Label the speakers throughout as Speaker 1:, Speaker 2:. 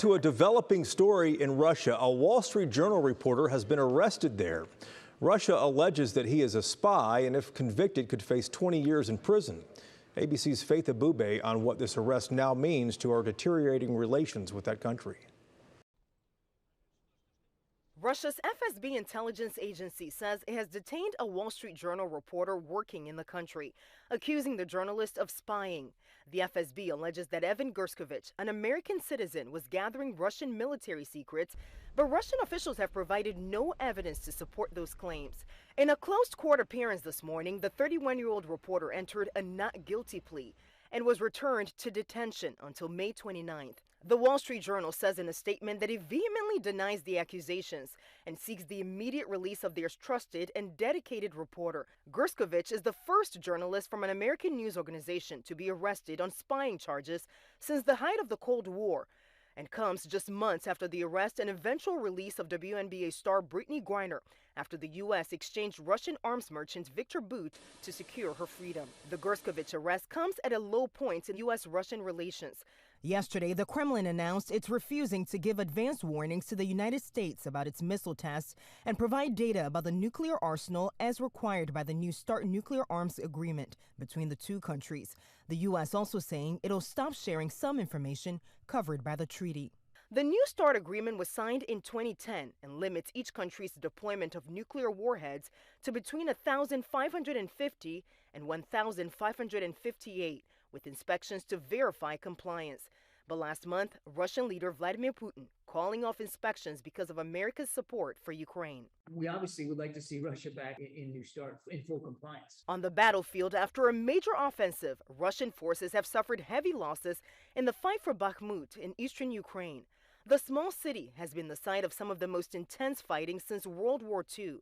Speaker 1: To a developing story in Russia, a Wall Street Journal reporter has been arrested there. Russia alleges that he is a spy and, if convicted, could face 20 years in prison. ABC's Faith Abube on what this arrest now means to our deteriorating relations with that country.
Speaker 2: Russia's FSB intelligence agency says it has detained a Wall Street Journal reporter working in the country, accusing the journalist of spying. The FSB alleges that Evan Gershkovich, an American citizen, was gathering Russian military secrets, but Russian officials have provided no evidence to support those claims. In a closed court appearance this morning, the 31-year-old reporter entered a not guilty plea and was returned to detention until May 29th. The Wall Street Journal says in a statement that it vehemently denies the accusations and seeks the immediate release of their trusted and dedicated reporter. Gershkovich is the first journalist from an American news organization to be arrested on spying charges since the height of the Cold War, and comes just months after the arrest and eventual release of WNBA star Brittany Griner after the U.S. exchanged Russian arms merchant Victor Bout to secure her freedom. The Gershkovich arrest comes at a low point in U.S.-Russian relations. Yesterday, the Kremlin announced it's refusing to give advance warnings to the United States about its missile tests and provide data about the nuclear arsenal as required by the New START nuclear arms agreement between the two countries. The U.S. also saying it'll stop sharing some information covered by the treaty. The New START agreement was signed in 2010 and limits each country's deployment of nuclear warheads to between 1,550 and 1,558, with inspections to verify compliance. But last month, Russian leader Vladimir Putin calling off inspections because of America's support for Ukraine.
Speaker 3: We obviously would like to see Russia back in New START in full compliance.
Speaker 2: On the battlefield, after a major offensive, Russian forces have suffered heavy losses in the fight for Bakhmut in eastern Ukraine. The small city has been the site of some of the most intense fighting since World War II.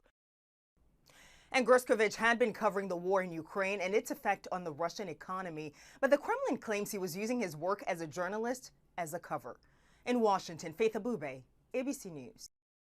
Speaker 2: And Gershkovich had been covering the war in Ukraine and its effect on the Russian economy, but the Kremlin claims he was using his work as a journalist as a cover. In Washington, Faith Abube, ABC News.